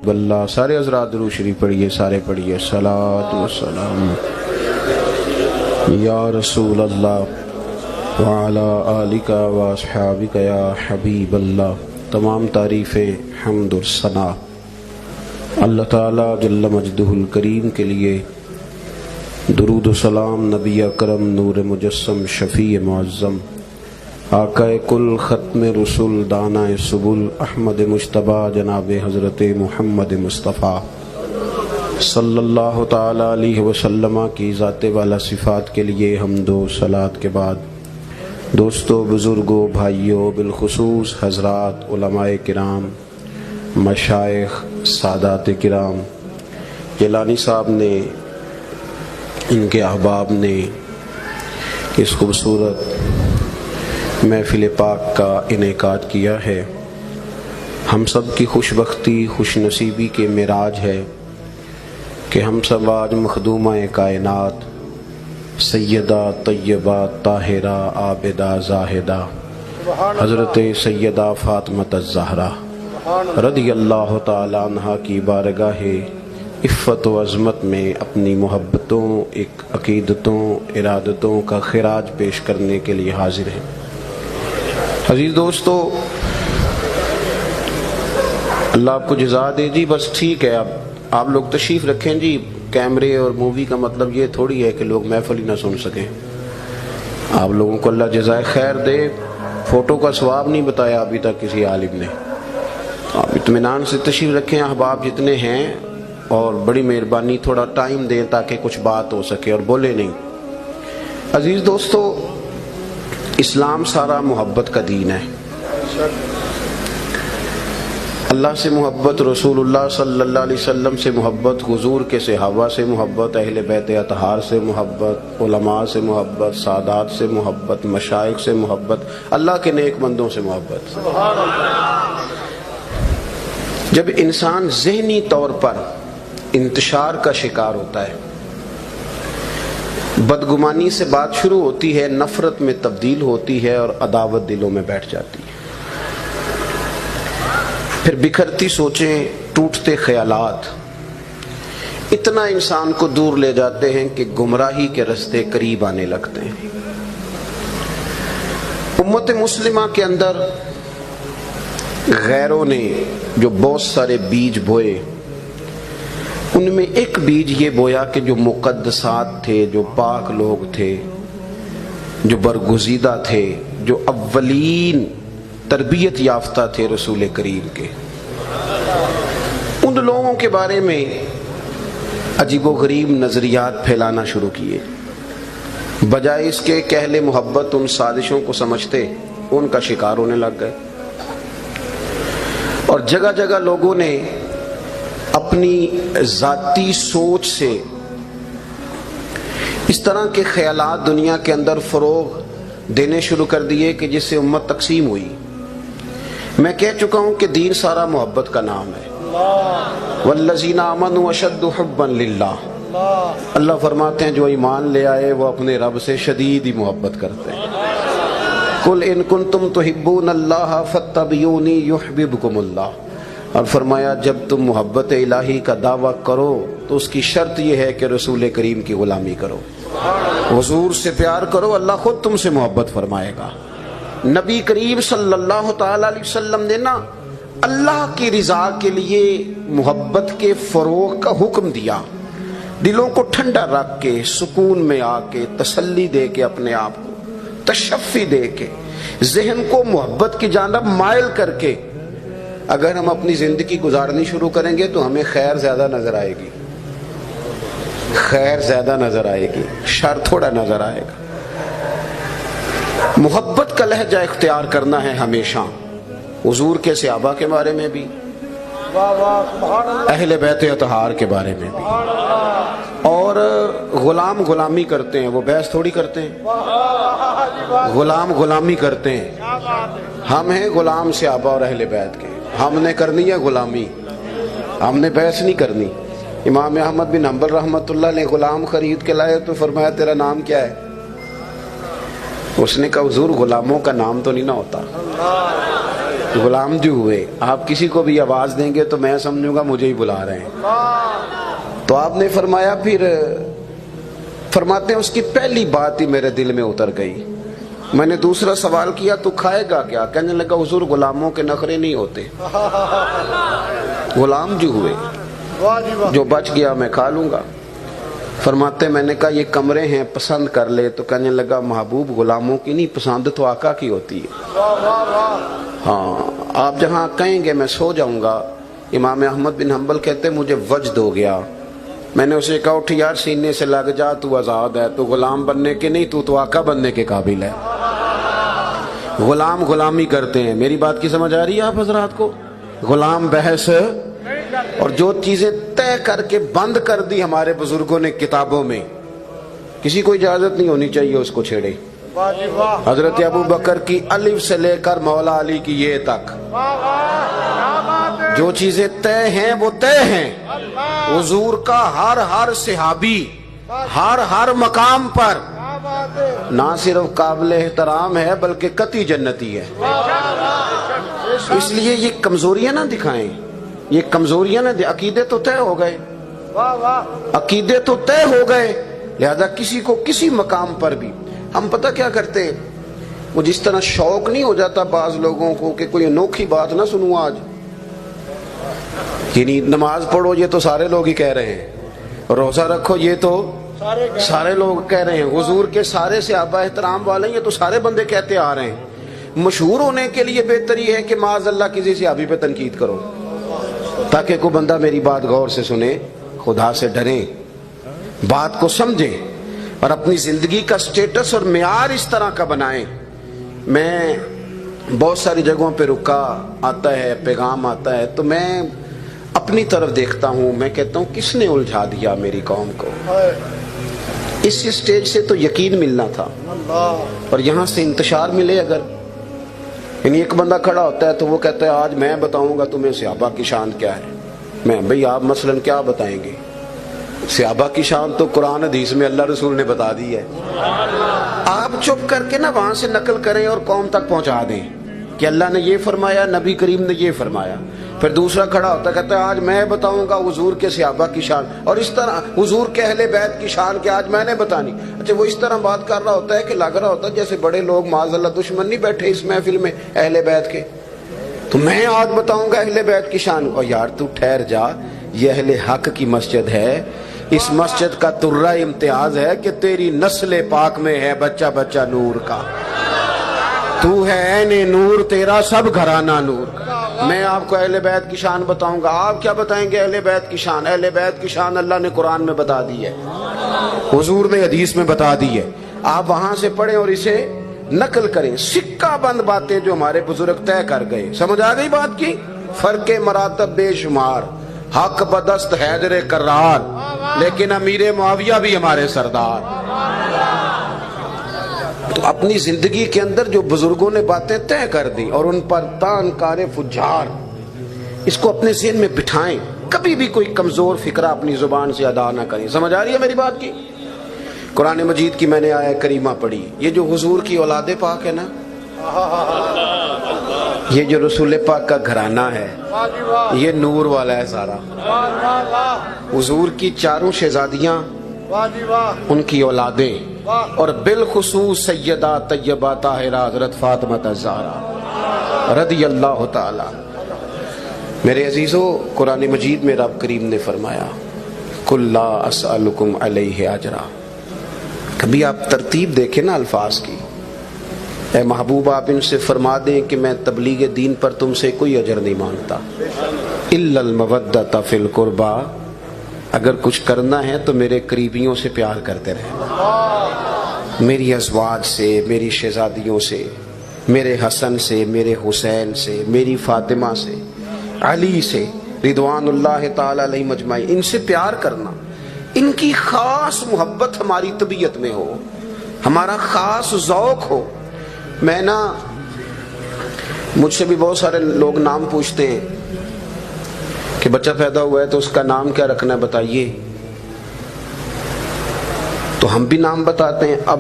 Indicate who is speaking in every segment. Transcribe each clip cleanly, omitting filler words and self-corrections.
Speaker 1: اللہ سارے حضرات درود شریف پڑھیے، سارے پڑھیے صلاۃ و سلام یا رسول اللہ وعلی آلک و اصحابک یا حبیب اللہ۔ تمام تعریفیں حمد و ثنا اللہ تعالی جل مجدہ الکریم کے لیے، درود و سلام نبی اکرم نور مجسم شفیع معظم آقا کل ختم رسول دانہ سبل احمد مجتبی جناب حضرت محمد مصطفیٰ صلی اللہ تعالی علیہ وسلم کی ذات والا صفات کے لیے حمد و صلات کے بعد، دوستو، بزرگوں، بھائیوں، بالخصوص حضرات علماء کرام، مشائخ، سادات کرام، جیلانی صاحب نے، ان کے احباب نے اس خوبصورت محفل پاک کا انعقاد کیا ہے۔ ہم سب کی خوش بختی، خوش نصیبی کے معراج ہے کہ ہم سب آج مخدومہ کائنات سیدہ طیبہ طاہرہ عابدہ زاہدہ حضرت سیدہ فاطمہ الزہرا رضی اللہ تعالی عنہا کی بارگاہ عفت و عظمت میں اپنی محبتوں، عقیدتوں، ارادتوں کا خراج پیش کرنے کے لیے حاضر ہیں۔ عزیز دوستو، اللہ آپ کو جزا دے جی، بس ٹھیک ہے، اب آپ لوگ تشریف رکھیں جی۔ کیمرے اور مووی کا مطلب یہ تھوڑی ہے کہ لوگ محفل ہی نہ سن سکیں۔ آپ لوگوں کو اللہ جزائے خیر دے۔ فوٹو کا ثواب نہیں بتایا ابھی تک کسی عالم نے۔ آپ اطمینان سے تشریف رکھیں، احباب جتنے ہیں، اور بڑی مہربانی تھوڑا ٹائم دیں تاکہ کچھ بات ہو سکے اور بولے نہیں۔ عزیز دوستو، اسلام سارا محبت کا دین ہے۔ اللہ سے محبت، رسول اللہ صلی اللہ علیہ وسلم سے محبت، حضور کے صحابہ سے محبت، اہل بیت اطہار سے محبت، علماء سے محبت، سادات سے محبت، مشائخ سے محبت، اللہ کے نیک بندوں سے محبت۔ جب انسان ذہنی طور پر انتشار کا شکار ہوتا ہے، بدگمانی سے بات شروع ہوتی ہے، نفرت میں تبدیل ہوتی ہے اور عداوت دلوں میں بیٹھ جاتی ہے، پھر بکھرتی سوچیں، ٹوٹتے خیالات اتنا انسان کو دور لے جاتے ہیں کہ گمراہی کے رستے قریب آنے لگتے ہیں۔ امت مسلمہ کے اندر غیروں نے جو بہت سارے بیج بوئے، ان میں ایک بیج یہ بویا کہ جو مقدسات تھے، جو پاک لوگ تھے، جو برگزیدہ تھے، جو اولین تربیت یافتہ تھے رسول کریم کے، ان لوگوں کے بارے میں عجیب و غریب نظریات پھیلانا شروع کیے۔ بجائے اس کے کہ اہل محبت ان سازشوں کو سمجھتے، ان کا شکار ہونے لگ گئے، اور جگہ جگہ لوگوں نے اپنی ذاتی سوچ سے اس طرح کے خیالات دنیا کے اندر فروغ دینے شروع کر دیے کہ جس سے امت تقسیم ہوئی۔ میں کہہ چکا ہوں کہ دین سارا محبت کا نام ہے۔ والذین آمنوا اشد حبا للہ، اللہ فرماتے ہیں جو ایمان لے آئے وہ اپنے رب سے شدید ہی محبت کرتے ہیں۔ قل ان کنتم تحبون اللہ فاتبعونی یحببکم اللہ، اور فرمایا جب تم محبت الہی کا دعویٰ کرو تو اس کی شرط یہ ہے کہ رسول کریم کی غلامی کرو، حضور سے پیار کرو، اللہ خود تم سے محبت فرمائے گا۔ نبی کریم صلی اللہ تعالی علیہ وسلم نے نا اللہ کی رضا کے لیے محبت کے فروغ کا حکم دیا، دلوں کو ٹھنڈا رکھ کے، سکون میں آ کے، تسلی دے کے، اپنے آپ کو تشفی دے کے، ذہن کو محبت کی جانب مائل کر کے اگر ہم اپنی زندگی گزارنی شروع کریں گے تو ہمیں خیر زیادہ نظر آئے گی، خیر زیادہ نظر آئے گی، شر تھوڑا نظر آئے گا۔ محبت کا لہجہ اختیار کرنا ہے ہمیشہ، حضور کے صحابہ کے بارے میں بھی، اہل بیت اطہار کے بارے میں بھی۔ اور غلام غلامی کرتے ہیں، وہ بحث تھوڑی کرتے ہیں، غلام غلامی کرتے ہیں۔ ہم ہیں غلام صحابہ اور اہل بیت کے، ہم نے کرنی ہے غلامی، ہم نے بحث نہیں کرنی۔ امام احمد بن حنبل رحمۃ اللہ نے غلام خرید کے لائے تو فرمایا تیرا نام کیا ہے؟ اس نے کہا حضور غلاموں کا نام تو نہیں نہ ہوتا۔ غلام جو ہوئے، آپ کسی کو بھی آواز دیں گے تو میں سمجھوں گا مجھے ہی بلا رہے ہیں. تو آپ نے فرمایا، پھر فرماتے ہیں اس کی پہلی بات ہی میرے دل میں اتر گئی. میں نے دوسرا سوال کیا تو کھائے گا کیا؟ کہنے لگا حضور غلاموں کے نخرے نہیں ہوتے. غلام جو ہوئے، جو بچ گیا میں کھا لوں گا. فرماتے میں نے کہا یہ کمرے ہیں پسند کر لے. تو کہنے لگا محبوب غلاموں کی نہیں پسند تو آقا کی ہوتی ہے. ہاں آپ جہاں کہیں گے میں سو جاؤں گا. امام احمد بن حنبل کہتے مجھے وجد ہو گیا. میں نے اسے کہا اٹھ یار سینے سے لگ جا، تو آزاد ہے، تو غلام بننے کے نہیں، تو آقا بننے کے قابل ہے. غلام غلامی کرتے ہیں. میری بات کی سمجھ آ رہی ہے آپ حضرات کو؟ غلام بحث، اور جو چیزیں طے کر کے بند کر دی ہمارے بزرگوں نے کتابوں میں، کسی کو اجازت نہیں ہونی چاہیے اس کو چھیڑے. حضرت ابو بکر کی الف سے لے کر مولا علی کی یہ تک جو چیزیں طے ہیں وہ طے ہیں. حضور کا ہر صحابی ہر مقام پر نہ صرف قابل احترام ہے بلکہ قطعی جنتی ہے. اس لیے یہ کمزوریاں نہ دکھائیں، یہ کمزوریاں نہ عقیدے تو طے ہو گئے، عقیدے تو طے ہو گئے. لہذا کسی کو کسی مقام پر بھی ہم پتہ کیا کرتے ہیں، وہ جس طرح شوق نہیں ہو جاتا بعض لوگوں کو کہ کوئی انوکھی بات نہ سنوں آج، یعنی نماز پڑھو یہ تو سارے لوگ ہی کہہ رہے ہیں، روزہ رکھو یہ تو سارے لوگ کہہ رہے ہیں، حضور کے سارے صحابہ احترام والے یہ تو سارے بندے کہتے آ رہے ہیں. مشہور ہونے کے لیے بہتر یہ ہے کہ معاذ اللہ کسی صحابی پہ تنقید کرو تاکہ کوئی بندہ میری بات غور سے سنے، خدا سے ڈریں، بات کو سمجھیں اور اپنی زندگی کا سٹیٹس اور معیار اس طرح کا بنائیں. میں بہت ساری جگہوں پہ رکا، آتا ہے پیغام آتا ہے تو میں اپنی طرف دیکھتا ہوں، میں کہتا ہوں کس نے الجھا دیا میری قوم کو. اس سٹیج سے تو یقین ملنا تھا اور یہاں سے انتشار ملے. اگر یعنی ایک بندہ کھڑا ہوتا ہے تو وہ کہتا ہے آج میں بتاؤں گا تمہیں صحابہ کی شان کیا ہے. میں بھئی آپ مثلاً کیا بتائیں گے؟ صحابہ کی شان تو قرآن حدیث میں اللہ رسول نے بتا دی ہے. آپ چپ کر کے نا وہاں سے نقل کریں اور قوم تک پہنچا دیں کہ اللہ نے یہ فرمایا، نبی کریم نے یہ فرمایا. پھر دوسرا کھڑا ہوتا ہے کہتا ہے آج میں بتاؤں گا حضور کے صحابہ کی شان، اور اس طرح حضور کے اہل بیت کی شان کہ آج میں نے بتانی. اچھا وہ اس طرح بات کر رہا ہوتا ہے کہ لگ رہا ہوتا ہے جیسے بڑے لوگ معاذ اللہ دشمن نہیں بیٹھے اس محفل میں اہل بیت کے، تو میں آج بتاؤں گا اہل بیت کی شان. اور یار تو ٹھہر جا، یہ اہل حق کی مسجد ہے، اس مسجد کا ترہ امتیاز ہے کہ تیری نسل پاک میں ہے بچہ بچہ نور کا، تو ہے عین نور، تیرا سب گھرانہ نور. میں آپ کو اہل بیت کی شان بتاؤں گا. آپ کیا بتائیں گے اہل بیت کی شان؟ اہل بیت کی شان اللہ نے قرآن میں بتا دی ہے، حضور نے حدیث میں بتا دی ہے. آپ وہاں سے پڑھیں اور اسے نقل کریں. سکہ بند باتیں جو ہمارے بزرگ طے کر گئے. سمجھ آ گئی بات کی؟ فرق مراتب بے شمار، حق بدست حیدر کرار، لیکن امیر معاویہ بھی ہمارے سردار. تو اپنی زندگی کے اندر جو بزرگوں نے باتیں طے کر دی اور ان پر تان کار فجار، اس کو اپنے ذہن میں بٹھائیں. کبھی بھی کوئی کمزور فکرہ اپنی زبان سے ادا نہ کریں. سمجھ آ رہی ہے میری بات کی؟ قرآن مجید کی میں نے آیہ کریمہ پڑھی. یہ جو حضور کی اولاد پاک ہے نا، یہ جو رسول پاک کا گھرانہ ہے، یہ نور والا ہے سارا. حضور کی چاروں شہزادیاں، ان کی اولادیں، اور بالخصوص سیدہ طیبہ طاہرہ حضرت فاطمہ الزہرا رضی اللہ تعالی. میرے عزیزو، قرآن مجید میں رب کریم نے فرمایا قُلْ لَا أَسْأَلُكُمْ عَلَيْهِ أَجْرًا. کبھی آپ ترتیب دیکھیں نا الفاظ کی. اے محبوب آپ ان سے فرما دیں کہ میں تبلیغ دین پر تم سے کوئی اجر نہیں مانگتا. إِلَّا الْمَوَدَّةَ فِي الْقُرْبَى، اگر کچھ کرنا ہے تو میرے قریبیوں سے پیار کرتے رہے، میری ازواج سے، میری شہزادیوں سے، میرے حسن سے، میرے حسین سے، میری فاطمہ سے، علی سے رضوان اللہ تعالی علیہ مجمعین. ان سے پیار کرنا، ان کی خاص محبت ہماری طبیعت میں ہو، ہمارا خاص ذوق ہو. میں نا، مجھ سے بھی بہت سارے لوگ نام پوچھتے ہیں کہ بچہ پیدا ہوا ہے تو اس کا نام کیا رکھنا ہے بتائیے. تو ہم بھی نام بتاتے ہیں. اب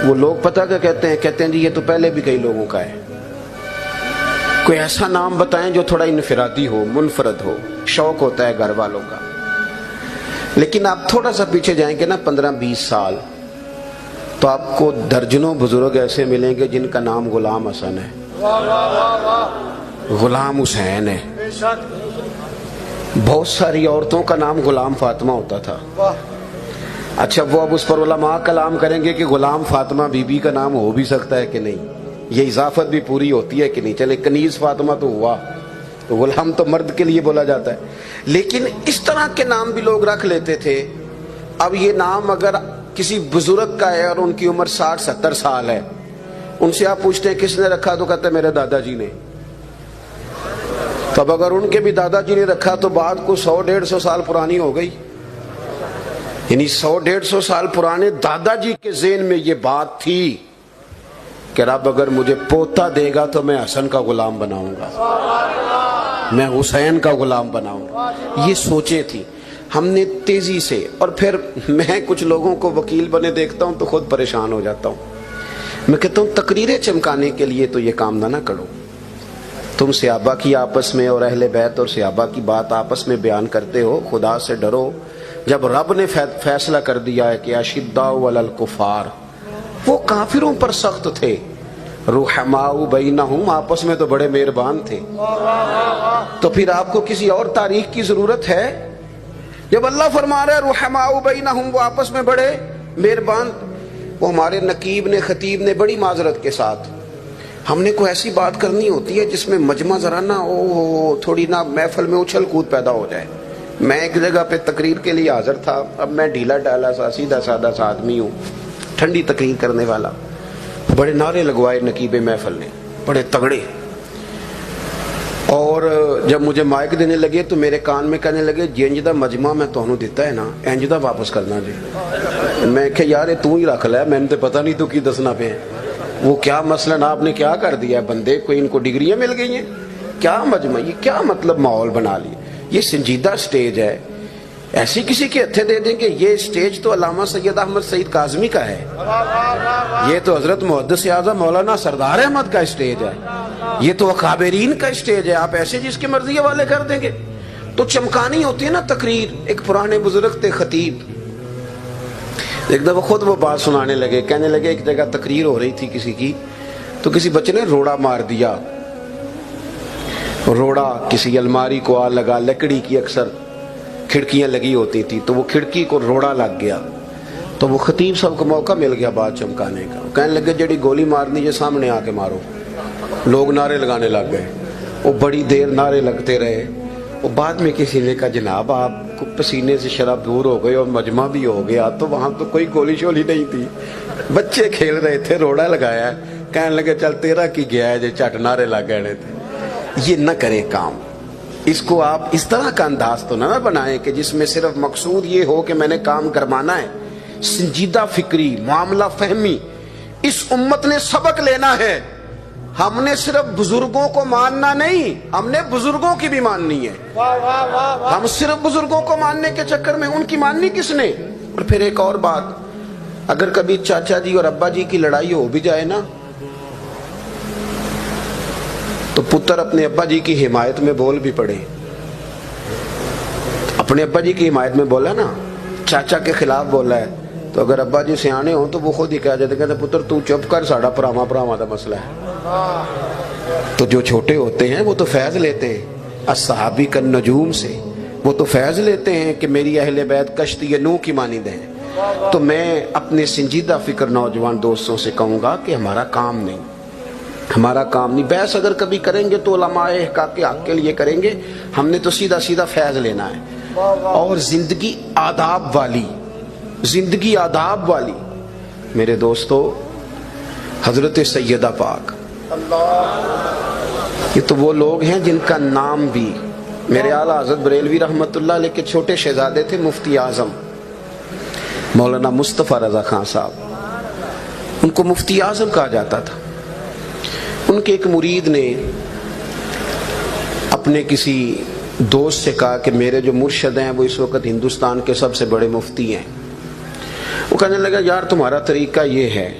Speaker 1: وہ لوگ پتہ کیا کہتے ہیں؟ کہتے ہیں جی یہ تو پہلے بھی کئی لوگوں کا ہے. کوئی ایسا نام بتائیں جو تھوڑا انفرادی ہو، منفرد ہو، شوق ہوتا ہے گھر والوں کا۔ لیکن آپ تھوڑا سا پیچھے جائیں گے نا 15-20 سال، تو آپ کو درجنوں بزرگ ایسے ملیں گے جن کا نام غلام حسن ہے، غلام حسین ہے۔ بہت ساری عورتوں کا نام غلام فاطمہ ہوتا تھا۔ اچھا، وہ اب اس پر علماء کلام کریں گے کہ غلام فاطمہ بی بی کا نام ہو بھی سکتا ہے کہ نہیں، یہ اضافت بھی پوری ہوتی ہے کہ نہیں۔ چلے کنیز فاطمہ تو ہوا، غلام تو مرد کے لیے بولا جاتا ہے، لیکن اس طرح کے نام بھی لوگ رکھ لیتے تھے۔ اب یہ نام اگر کسی بزرگ کا ہے اور ان کی عمر 60-70 سال ہے، ان سے آپ پوچھتے ہیں کس نے رکھا تو کہتے ہیں میرے دادا جی نے۔ تب اگر ان کے بھی دادا جی نے رکھا تو بات کو 100-150 سال پرانی ہو گئی، یعنی 100-150 سال پرانے دادا جی کے ذہن میں یہ بات تھی کہ رب اگر مجھے پوتا دے گا تو میں حسن کا غلام بناؤں گا، میں حسین کا غلام بناؤں گا، یہ سوچیں تھی۔ ہم نے تیزی سے، اور پھر میں کچھ لوگوں کو وکیل بنے دیکھتا ہوں تو خود پریشان ہو جاتا ہوں۔ میں کہتا ہوں تقریریں چمکانے کے لیے تو یہ کام نہ کرو۔ تم صحابہ کی آپس میں اور اہل بیت اور صحابہ کی بات آپس میں بیان کرتے ہو، خدا سے ڈرو۔ جب رب نے فیصلہ کر دیا ہے کہ اشداء علی الکفار، وہ کافروں پر سخت تھے، رحماء بینہم، آپس میں تو بڑے مہربان تھے، تو پھر آپ کو کسی اور تاریخ کی ضرورت ہے؟ جب اللہ فرما رہا ہے رحماء بینہم، وہ آپس میں بڑے مہربان، وہ ہمارے نقیب نے، خطیب نے بڑی معذرت کے ساتھ، ہم نے کوئی ایسی بات کرنی ہوتی ہے جس میں مجمع ذرا نہ ہو، تھوڑی نہ محفل میں اچھل کود پیدا ہو جائے۔ میں ایک جگہ پہ تقریر کے لیے حاضر تھا، اب میں ڈھیلا ڈالا سا سیدھا سادہ سا آدمی ہوں، ٹھنڈی تقریر کرنے والا، بڑے نعرے لگوائے نقیب محفل نے، بڑے تگڑے، اور جب مجھے مائک دینے لگے تو میرے کان میں کہنے لگے جینجدہ مجمع میں تہنوں دیتا ہے نا، اینجدہ واپس کرنا جی۔ میں کہ یار تو ہی رکھ لیا، میں نے تو پتہ نہیں تو کی دسنا پہ ہے، وہ کیا مثلاً آپ نے کیا کر دیا ہے بندے، کوئی ان کو ڈگریاں مل گئی ہیں کیا مجمع، یہ کیا مطلب ماحول بنا لی، یہ سنجیدہ سٹیج ہے، ایسی کسی کے ہتھے دے دیں گے؟ یہ سٹیج تو علامہ سید احمد سعید کاظمی کا ہے، یہ تو حضرت محدث اعظم مولانا سردار احمد کا سٹیج ہے، یہ تو اکابرین کا سٹیج ہے، آپ ایسے جس کے مرضی والے کر دیں گے؟ تو چمکانی ہوتی ہے نا تقریر۔ ایک پرانے بزرگ تھے خطیب، ایک دفعہ خود وہ بات سنانے لگے، کہنے لگے ایک جگہ تقریر ہو رہی تھی کسی کی، تو کسی بچے نے روڑا مار دیا، روڑا کسی الماری کو آ لگا، لکڑی کی اکثر کھڑکیاں لگی ہوتی تھی، تو وہ کھڑکی کو روڑا لگ گیا، تو وہ خطیب صاحب کو موقع مل گیا بات چمکانے کا، کہنے لگے جڑی گولی مارنی ہے سامنے آ کے مارو۔ لوگ نعرے لگانے لگ گئے، وہ بڑی دیر نعرے لگتے رہے، وہ بعد میں کسی نے کہا جناب آپ کو پسینے سے شراب دور ہو گئے اور مجمع بھی ہو گیا، تو وہاں تو کوئی گولی شولی نہیں تھی، بچے کھیل رہے تھے، روڑا لگایا ہے، کہنے لگے چل تیرا کی گیا ہے جی، چٹ نعرے لگ گئے تھے۔ یہ نہ کریں کام، اس کو آپ اس طرح کا انداز تو نہ بنائیں کہ جس میں صرف مقصود یہ ہو کہ میں نے کام کروانا ہے۔ سنجیدہ فکری، معاملہ فہمی، اس امت نے سبق لینا ہے۔ ہم نے صرف بزرگوں کو ماننا نہیں، ہم نے بزرگوں کی بھی ماننی ہے۔ ہم صرف بزرگوں کو ماننے کے چکر میں ان کی ماننی کس نے؟ اور پھر ایک اور بات، اگر کبھی چاچا جی اور ابا جی کی لڑائی ہو بھی جائے نا، تو پتر اپنے ابا جی کی حمایت میں بول بھی پڑے، اپنے ابا جی کی حمایت میں بولا نا، چاچا کے خلاف بولا ہے، تو اگر ابا جی سیانے ہوں تو وہ خود ہی کہہ جاتے، کہتے پتر تو چپ کر، ساڑا پراما پراما دا مسئلہ ہے۔ تو جو چھوٹے ہوتے ہیں وہ تو فیض لیتے ہیں الصحابی کا نجوم سے، وہ تو فیض لیتے ہیں کہ میری اہل بیت کشتی نوح کی مانند ہیں۔ تو میں اپنے سنجیدہ فکر نوجوان دوستوں سے کہوں گا کہ ہمارا کام نہیں، ہمارا کام نہیں، بحث اگر کبھی کریں گے تو علماء حق کے لیے کریں گے، ہم نے تو سیدھا سیدھا فیض لینا ہے، اور زندگی آداب والی، زندگی آداب والی۔ میرے دوستو، حضرت سیدہ پاک، یہ تو وہ لوگ ہیں جن کا نام بھی، میرے اعلیٰ حضرت بریلوی رحمت اللہ علیہ کے چھوٹے شہزادے تھے مفتی اعظم مولانا مصطفیٰ رضا خان صاحب، ان کو مفتی اعظم کہا جاتا تھا۔ ان کے ایک مرید نے اپنے کسی دوست سے کہا کہ میرے جو مرشد ہیں وہ اس وقت ہندوستان کے سب سے بڑے مفتی ہیں۔ وہ کہنے لگا یار تمہارا طریقہ یہ ہے